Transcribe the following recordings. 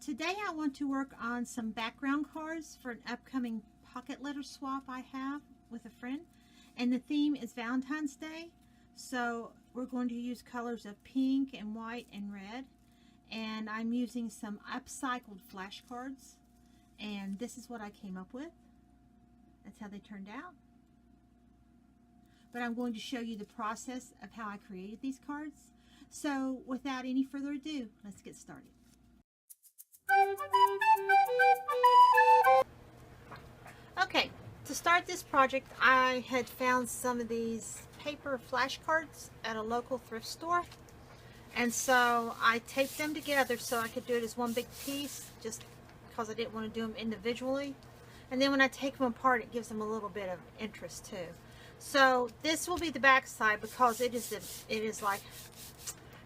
Today I want to work on some background cards for an upcoming pocket letter swap I have with a friend. And the theme is Valentine's Day. So we're going to use colors of pink and white and red. And I'm using some upcycled flashcards. And this is what I came up with. That's how they turned out. But I'm going to show you the process of how I created these cards. So without any further ado, let's get started. Okay, to start this project, I had found some of these paper flashcards at a local thrift store. And so I taped them together so I could do it as one big piece, just because I didn't want to do them individually. And then when I take them apart, it gives them a little bit of interest too. So this will be the back side because it is like,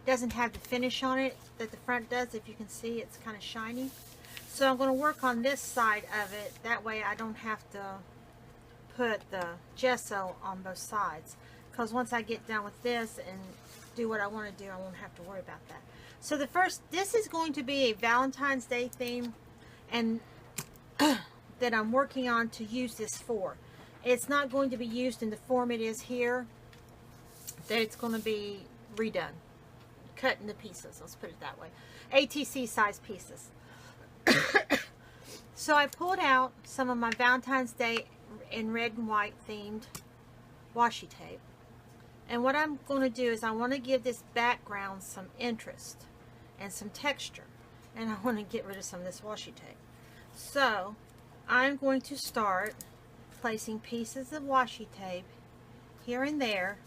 doesn't have the finish on it that the front does. If you can see, it's kind of shiny. So I'm going to work on this side of it. That way I don't have to put the gesso on both sides. Because once I get done with this and do what I want to do, I won't have to worry about that. So this is going to be a Valentine's Day theme, and that I'm working on to use this for. It's not going to be used in the form it is here. That it's going to be redone. Cut into pieces, let's put it that way. ATC size pieces. So I pulled out some of my Valentine's Day in red and white themed washi tape. And what I'm going to do is I want to give this background some interest and some texture. And I want to get rid of some of this washi tape. So I'm going to start placing pieces of washi tape here and there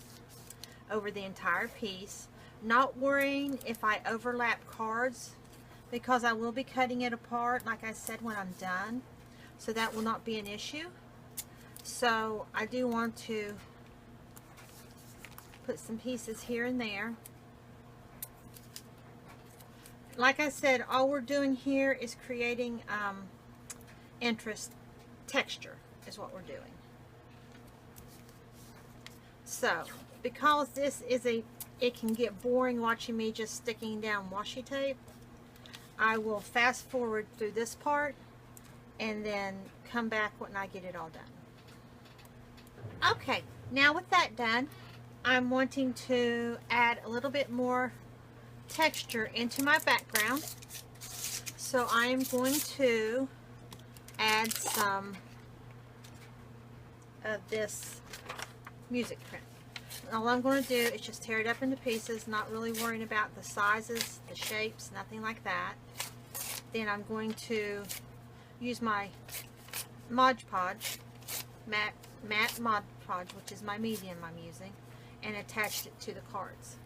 over the entire piece. Not worrying if I overlap cards, because I will be cutting it apart, like I said, when I'm done. So that will not be an issue. So I do want to put some pieces here and there. Like I said, all we're doing here is creating interest, texture is what we're doing. So because this is it can get boring watching me just sticking down washi tape, I will fast forward through this part and then come back when I get it all done. Okay, now with that done, I'm wanting to add a little bit more texture into my background. So I'm going to add some of this music print. All I'm going to do is just tear it up into pieces, not really worrying about the sizes, the shapes, nothing like that. Then I'm going to use my Mod Podge, matte Mod Podge, which is my medium I'm using, and attach it to the cards.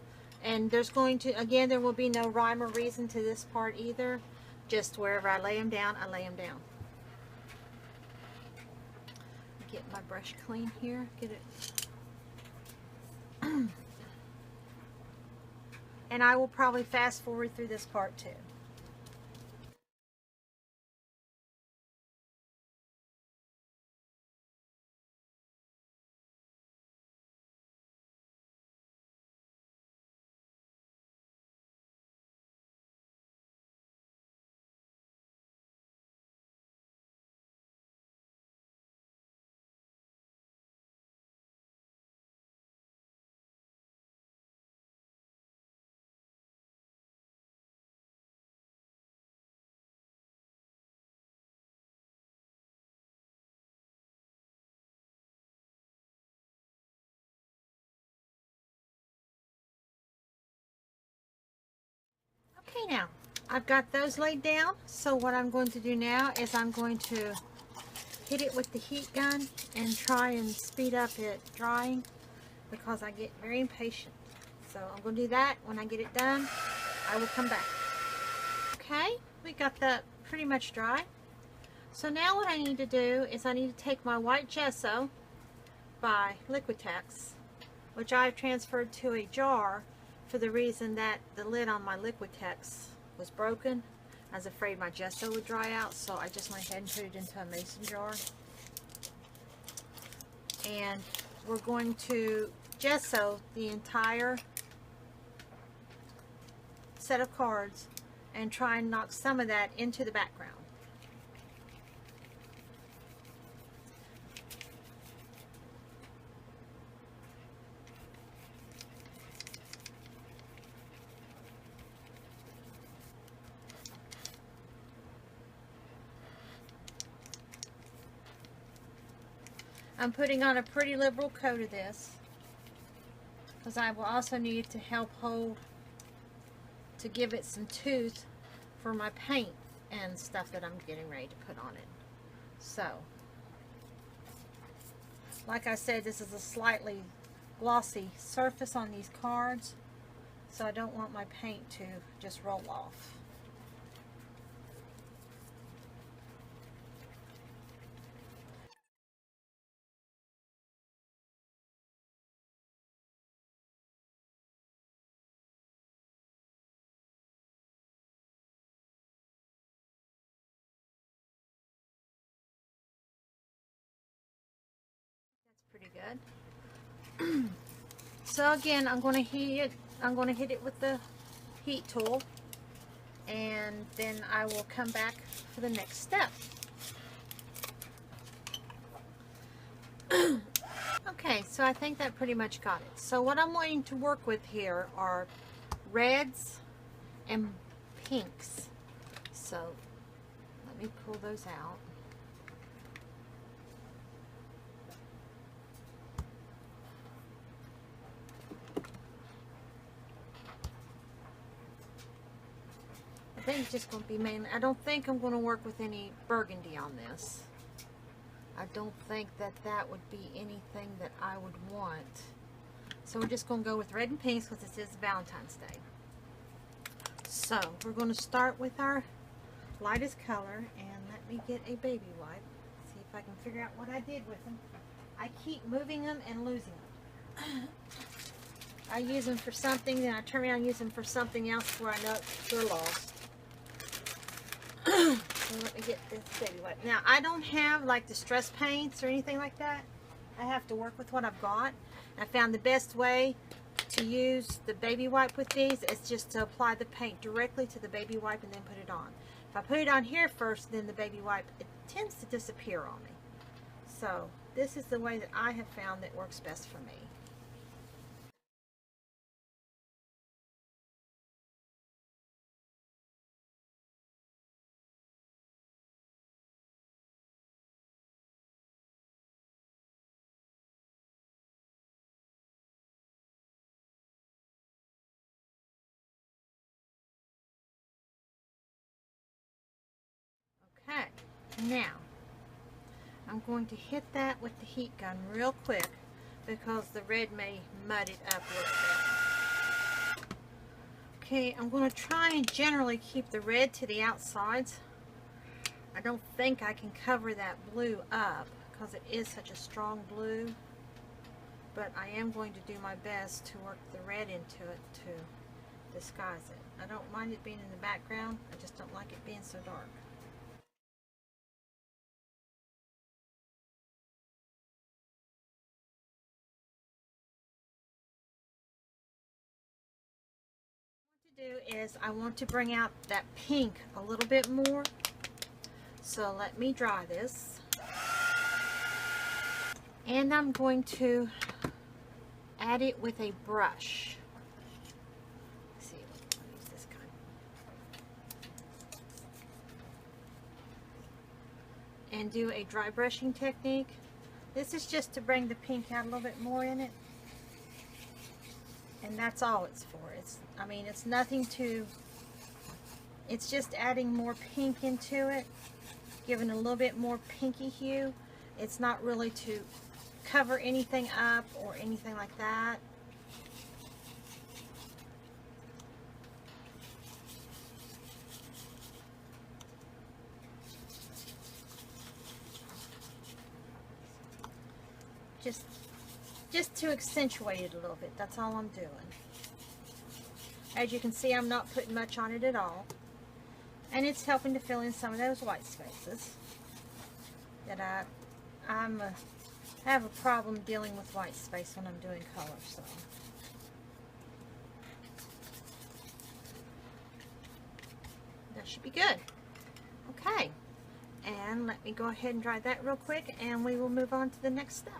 And there's going to, again, there will be no rhyme or reason to this part either. Just wherever I lay them down, I lay them down. Get my brush clean here, get it. And I will probably fast forward through this part too. Okay, now I've got those laid down. So what I'm going to do now is I'm going to hit it with the heat gun and try and speed up it drying, because I get very impatient. So I'm going to do that. When I get it done, I will come back. Okay, we got that pretty much dry. So now what I need to do is I need to take my white gesso by Liquitex, which I've transferred to a jar for the reason that the lid on my Liquitex was broken. I was afraid my gesso would dry out, so I just went ahead and put it into a mason jar. And we're going to gesso the entire set of cards and try and knock some of that into the background. I'm putting on a pretty liberal coat of this because I will also need it to help hold, to give it some tooth for my paint and stuff that I'm getting ready to put on it. So, like I said, this is a slightly glossy surface on these cards, so I don't want my paint to just roll off. Pretty good. So again, I'm going to hit it with the heat tool, and then I will come back for the next step. Okay, so I think that pretty much got it. So what I'm wanting to work with here are reds and pinks. So let me pull those out. I think it's just going to be mainly, I don't think I'm going to work with any burgundy on this. I don't think that that would be anything that I would want. So we're just going to go with red and pinks because this is Valentine's Day. So we're going to start with our lightest color, and let me get a baby wipe. See if I can figure out what I did with them. I keep moving them and losing them. I use them for something, then I turn around and use them for something else where I know they're lost. So let me get this baby wipe. Now, I don't have like distress paints or anything like that. I have to work with what I've got. I found the best way to use the baby wipe with these is just to apply the paint directly to the baby wipe and then put it on. If I put it on here first, then the baby wipe, it tends to disappear on me. So this is the way that I have found that works best for me. Okay, now I'm going to hit that with the heat gun real quick because the red may mud it up a little bit. Okay, I'm going to try and generally keep the red to the outsides. I don't think I can cover that blue up because it is such a strong blue, but I am going to do my best to work the red into it to disguise it. I don't mind it being in the background, I just don't like it being so dark. Do is I want to bring out that pink a little bit more, so let me dry this, and I'm going to add it with a brush. Let's see, I'll use this kind, and do a dry brushing technique. This is just to bring the pink out a little bit more in it. And that's all it's for. I mean, it's nothing to, it's just adding more pink into it, giving a little bit more pinky hue. It's not really to cover anything up or anything like that. Just to accentuate it a little bit, that's all I'm doing. As you can see, I'm not putting much on it at all. And it's helping to fill in some of those white spaces that I have a problem dealing with white space when I'm doing color. So that should be good. Okay, and let me go ahead and dry that real quick, and we will move on to the next step.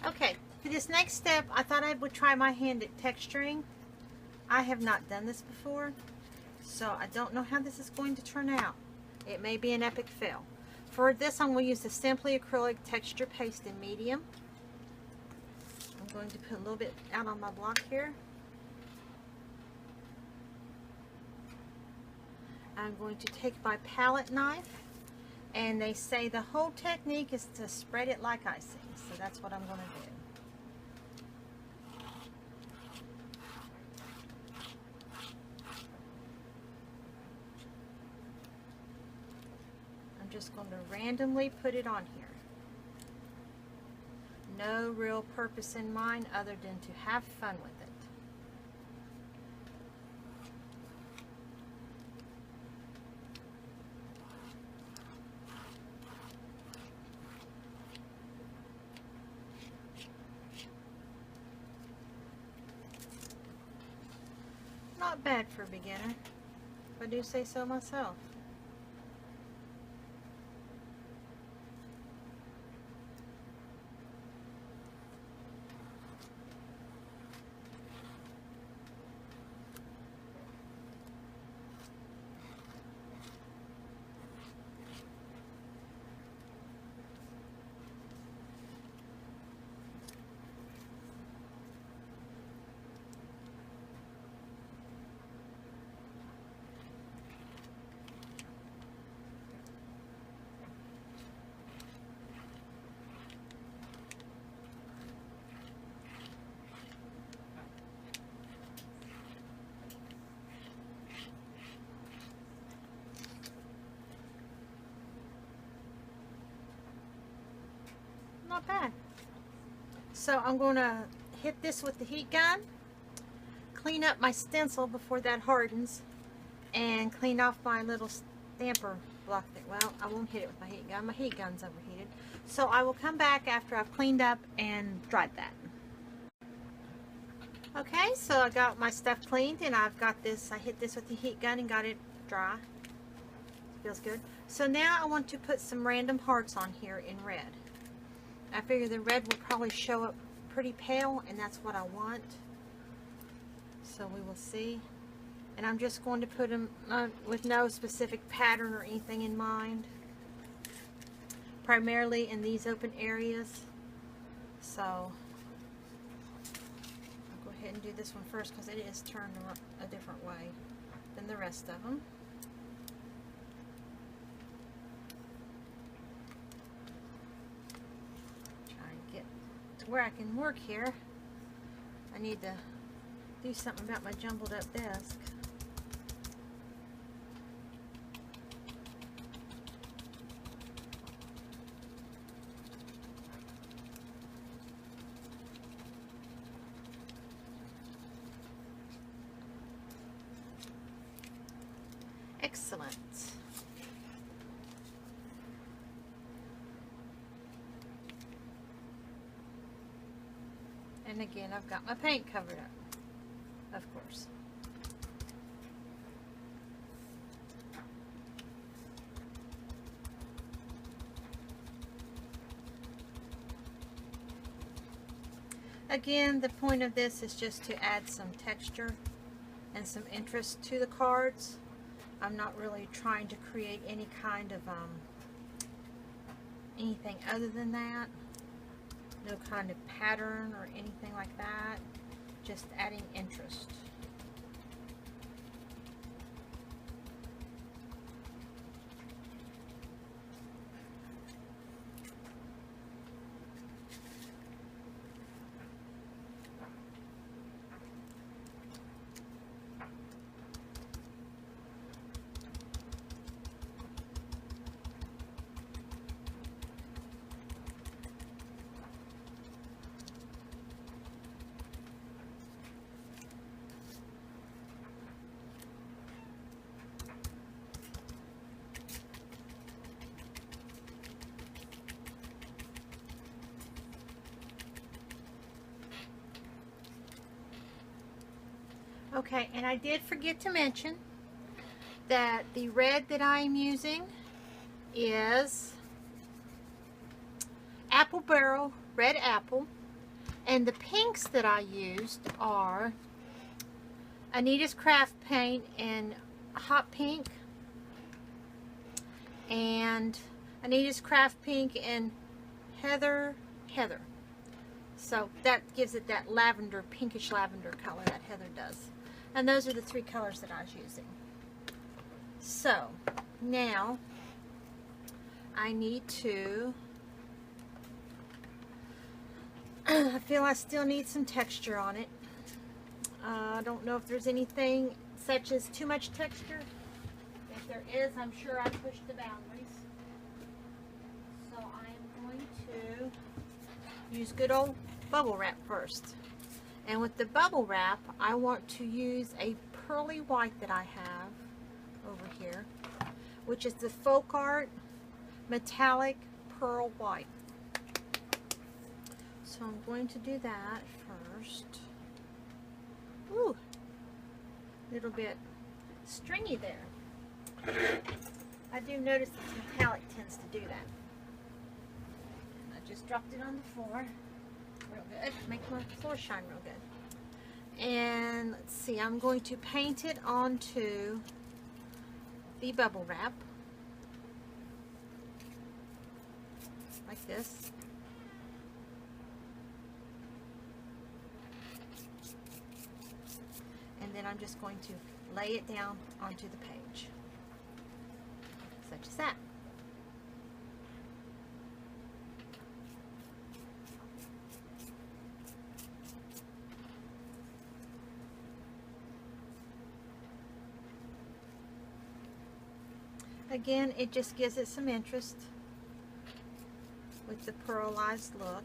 Okay, for this next step, I thought I would try my hand at texturing. I have not done this before, so I don't know how this is going to turn out. It may be an epic fail. For this, I'm going to use the Simply Acrylic Texture Paste in medium. I'm going to put a little bit out on my block here. I'm going to take my palette knife, and they say the whole technique is to spread it like icing, so that's what I'm going to do. I'm just going to randomly put it on here. No real purpose in mind other than to have fun with it. Not bad for a beginner, if I do say so myself. Not bad. So I'm going to hit this with the heat gun, clean up my stencil before that hardens, and clean off my little stamper block thing. Well, I won't hit it with my heat gun. My heat gun's overheated. So I will come back after I've cleaned up and dried that. Okay, so I got my stuff cleaned, and I've got this. I hit this with the heat gun and got it dry. Feels good. So now I want to put some random hearts on here in red. I figure the red will probably show up pretty pale, and that's what I want. So we will see. And I'm just going to put them with no specific pattern or anything in mind. Primarily in these open areas. So I'll go ahead and do this one first because it is turned a different way than the rest of them. Where I can work here. I need to do something about my jumbled up desk. Excellent. And again, I've got my paint covered up, of course. Again, the point of this is just to add some texture and some interest to the cards. I'm not really trying to create any kind of anything other than that. No kind of pattern or anything like that. Just adding interest. Okay, and I did forget to mention that the red that I'm using is Apple Barrel Red Apple, and the pinks that I used are Anita's Craft Paint in Hot Pink and Anita's Craft Pink in Heather. So that gives it that lavender, pinkish lavender color that Heather does. And those are the three colors that I was using. So now I need to, I feel I still need some texture on it. I don't know if there's anything such as too much texture. If there is, I'm sure I pushed the boundaries. So I am going to use good old bubble wrap first. And with the bubble wrap, I want to use a pearly white that I have over here, which is the Folk Art Metallic Pearl White. So I'm going to do that first. Ooh, a little bit stringy there. I do notice that metallic tends to do that. I just dropped it on the floor. Real good. Make my floor shine real good. And let's see, I'm going to paint it onto the bubble wrap. Like this. And then I'm just going to lay it down onto the page. Such as that. Again, it just gives it some interest with the pearlized look.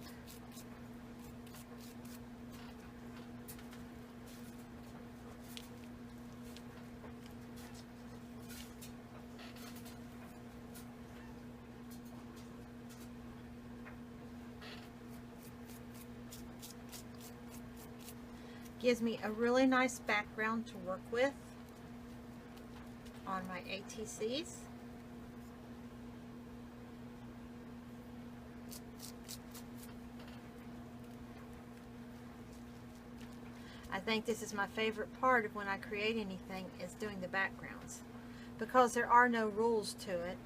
Gives me a really nice background to work with on my ATCs. I think this is my favorite part of when I create anything, is doing the backgrounds, because there are no rules to it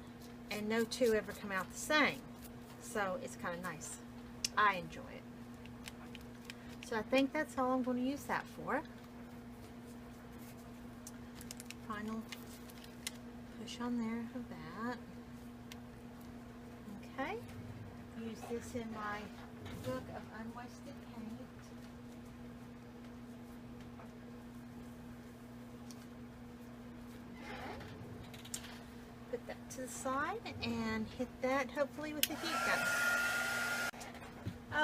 and no two ever come out the same, so it's kind of nice. I enjoy it. So I think that's all I'm going to use that for. Final push on there of that. Okay, use this in my book of unwasted paint. Put that to the side and hit that hopefully with the heat gun.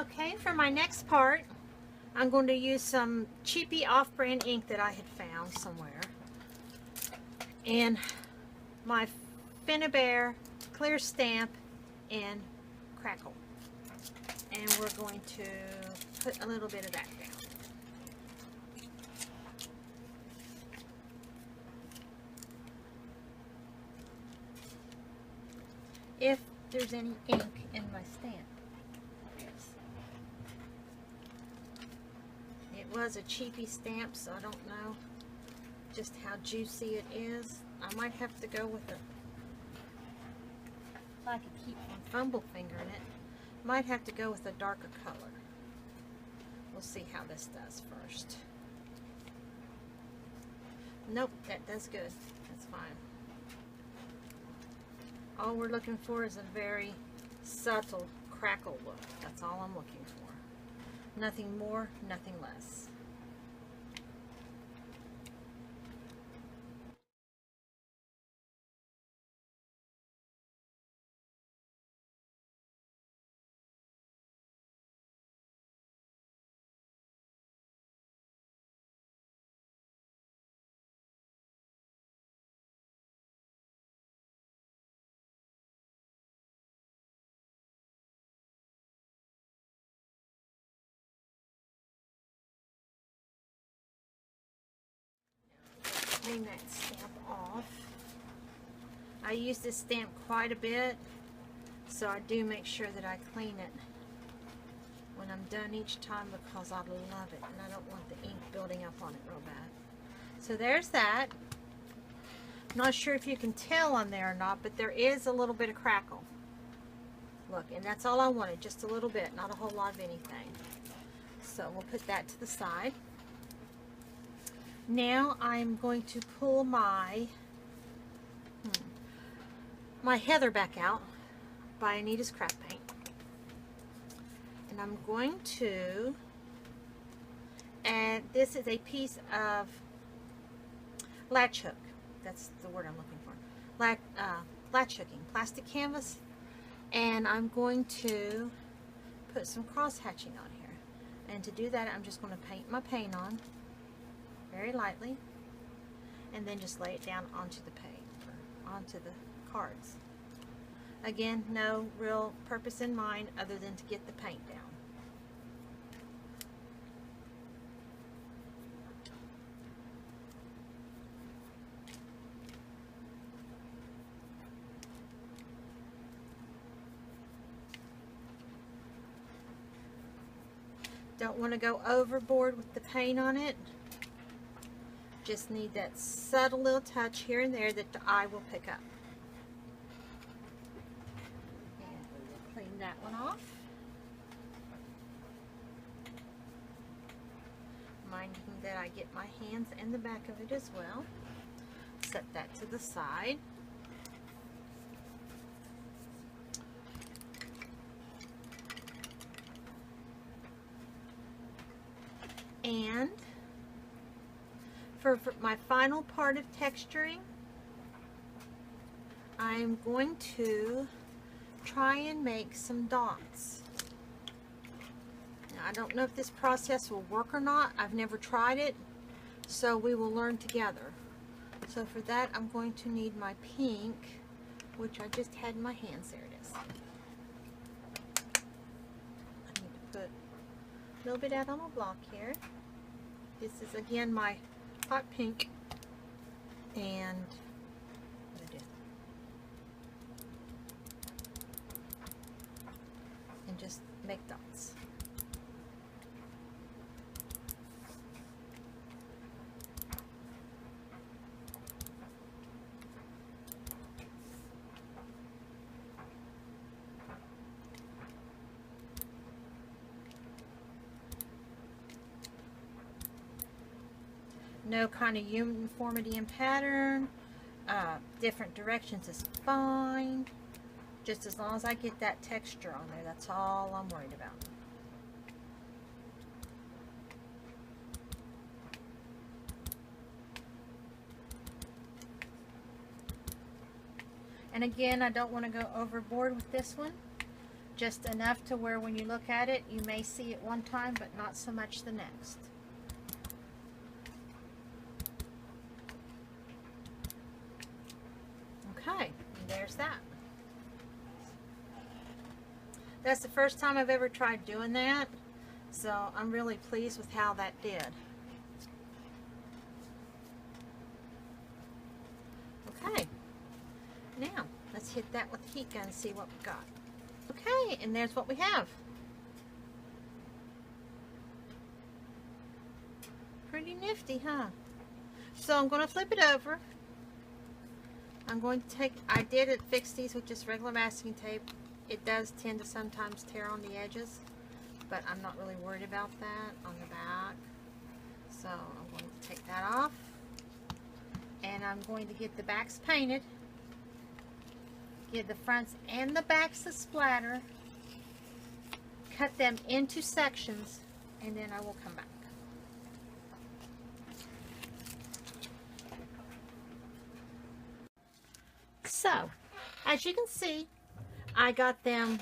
Okay, for my next part, I'm going to use some cheapy off-brand ink that I had found somewhere. And my Finnabair clear stamp in Crackle. And we're going to put a little bit of that down. If there's any ink in my stamp. It was a cheapy stamp, so I don't know just how juicy it is. I might have to go with a, if I could keep my fumble finger in it, might have to go with a darker color. We'll see how this does first. Nope, that does good. That's fine. All we're looking for is a very subtle crackle look. That's all I'm looking for. Nothing more, nothing less. clean that stamp off. I use this stamp quite a bit, so I do make sure that I clean it when I'm done each time because I love it and I don't want the ink building up on it real bad. So there's that. I'm not sure if you can tell on there or not, but there is a little bit of crackle. Look, and that's all I wanted, just a little bit, not a whole lot of anything. So we'll put that to the side. Now I'm going to pull my heather back out by Anita's Craft Paint. And I'm going to add, this is a piece of latch hook. That's the word I'm looking for. Latch hooking, plastic canvas. And I'm going to put some cross hatching on here. And to do that, I'm just going to paint my paint on very lightly. And then just lay it down onto the paper, onto the cards. Again, no real purpose in mind other than to get the paint down. Don't want to go overboard with the paint on it. Just need that subtle little touch here and there that the eye will pick up. And we'll clean that one off. Minding that I get my hands and the back of it as well. Set that to the side. And for my final part of texturing, I'm going to try and make some dots. Now, I don't know if this process will work or not. I've never tried it, so we will learn together. So for that, I'm going to need my pink, which I just had in my hands. There it is. I need to put a little bit out on my block here. This is again my hot pink, and what I do, and just make dots. No kind of uniformity in pattern. Different directions is fine. Just as long as I get that texture on there, that's all I'm worried about. And again, I don't want to go overboard with this one. Just enough to where when you look at it, you may see it one time, but not so much the next. Okay, and there's that. That's the first time I've ever tried doing that, so I'm really pleased with how that did. Okay, now let's hit that with the heat gun and see what we got. Okay, and there's what we have. Pretty nifty, huh? So I'm going to flip it over. I'm going to take, I did fix these with just regular masking tape. It does tend to sometimes tear on the edges, but I'm not really worried about that on the back. So I'm going to take that off, and I'm going to get the backs painted, get the fronts and the backs to splatter, cut them into sections, and then I will come back. So, as you can see, I got the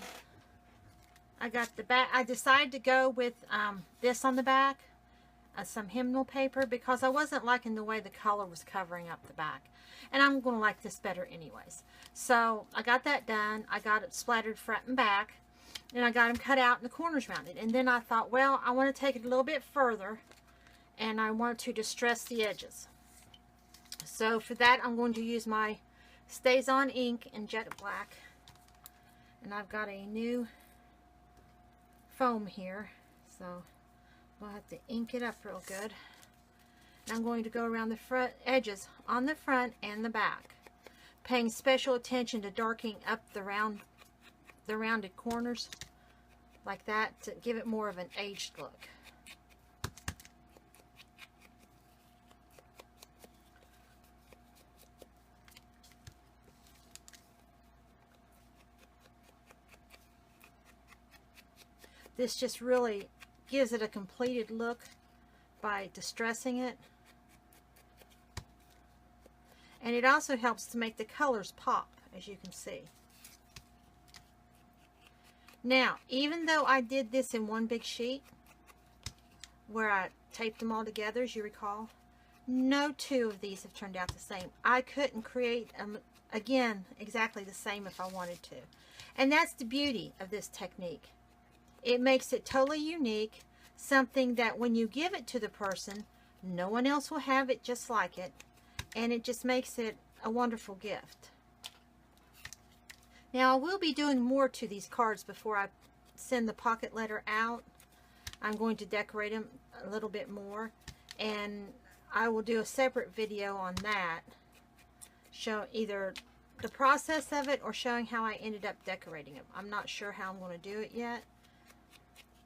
back. I decided to go with this on the back, some hymnal paper, because I wasn't liking the way the color was covering up the back. And I'm going to like this better anyways. So, I got that done. I got it splattered front and back. And I got them cut out and the corners rounded. And then I thought, well, I want to take it a little bit further. And I want to distress the edges. So for that, I'm going to use my Stays On ink in jet black. And I've got a new foam here. So we'll have to ink it up real good. And I'm going to go around the front edges on the front and the back, paying special attention to darkening up the rounded corners like that to give it more of an aged look. This just really gives it a completed look by distressing it. And it also helps to make the colors pop, as you can see. Now, even though I did this in one big sheet, where I taped them all together, as you recall, no two of these have turned out the same. I couldn't create them, again, exactly the same if I wanted to. And that's the beauty of this technique. It makes it totally unique, something that when you give it to the person, no one else will have it just like it, and it just makes it a wonderful gift. Now, I will be doing more to these cards before I send the pocket letter out. I'm going to decorate them a little bit more, and I will do a separate video on that, show either the process of it or showing how I ended up decorating them. I'm not sure how I'm going to do it yet.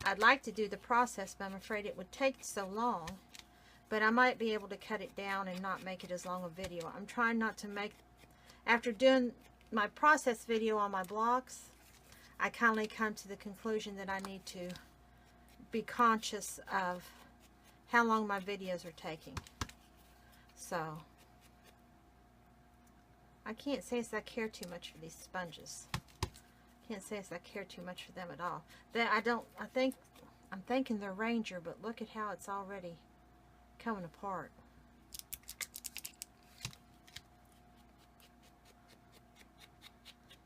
I'd like to do the process, but I'm afraid it would take so long. But I might be able to cut it down and not make it as long a video. I'm trying not to make, after doing my process video on my blocks, I kindly come to the conclusion that I need to be conscious of how long my videos are taking. So, I can't say as I care too much for these sponges. Can't say as I care too much for them at all. I'm thinking they're Ranger, but look at how it's already coming apart.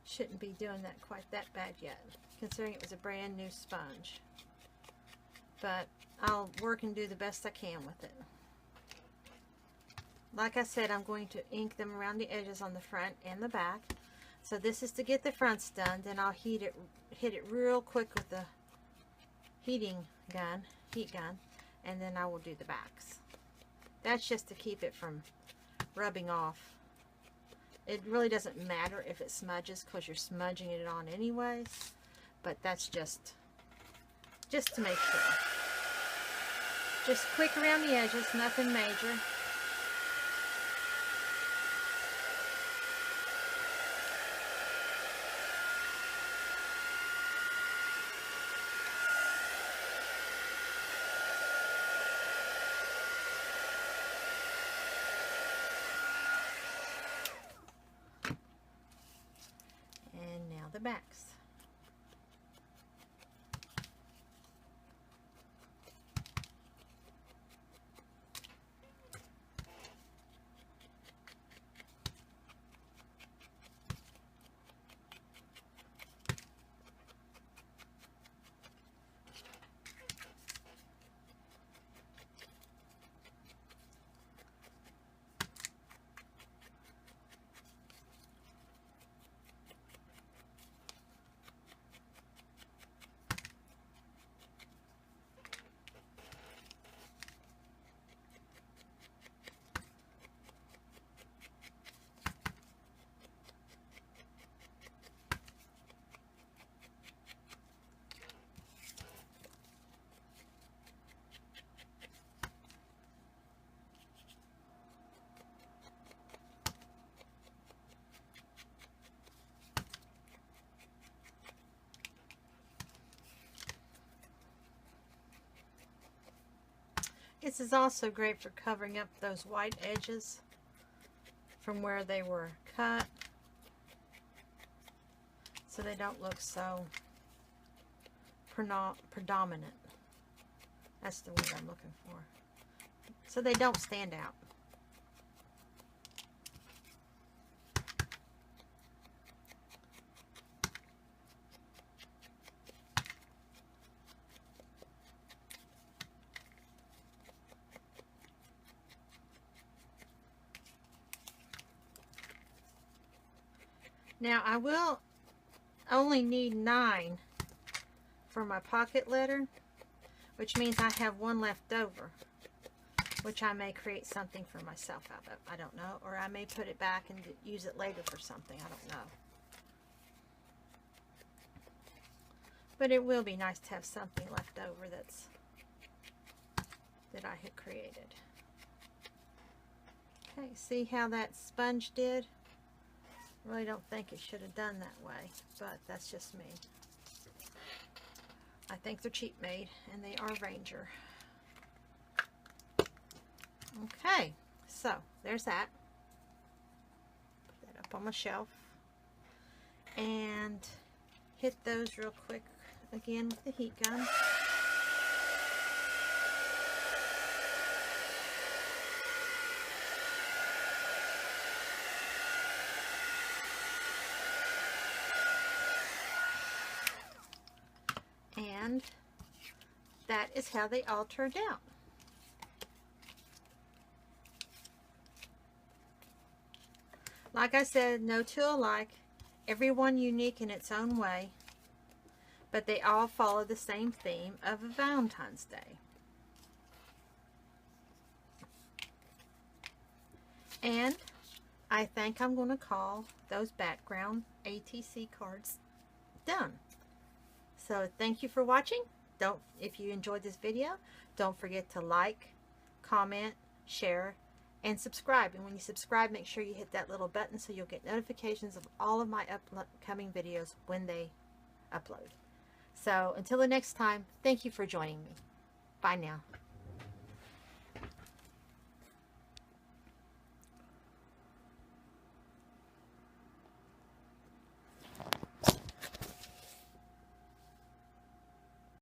Shouldn't be doing that quite that bad yet, considering it was a brand new sponge. But I'll work and do the best I can with it. Like I said, I'm going to ink them around the edges on the front and the back. So this is to get the fronts done. Then I'll hit it real quick with the heat gun, and then I will do the backs. That's just to keep it from rubbing off. It really doesn't matter if it smudges because you're smudging it on anyways, but that's just to make sure. Just quick around the edges, nothing major. The backs. This is also great for covering up those white edges from where they were cut, so they don't look so predominant. That's the word I'm looking for. So they don't stand out. Now I will only need 9 for my pocket letter, which means I have one left over, which I may create something for myself out of. I don't know. Or I may put it back and use it later for something. I don't know. But it will be nice to have something left over that I had created. Okay, see how that sponge did? Really don't think it should have done that way, but that's just me. I think they're cheap made, and they are Ranger. Okay, so there's that. Put that up on my shelf. And hit those real quick again with the heat gun. And that is how they all turned out. Like I said, no two alike, everyone unique in its own way, but they all follow the same theme of a Valentine's Day. And I think I'm going to call those background ATC cards done. So thank you for watching. If you enjoyed this video, don't forget to like, comment, share, and subscribe. And when you subscribe, make sure you hit that little button so you'll get notifications of all of my upcoming videos when they upload. So until the next time, thank you for joining me. Bye now.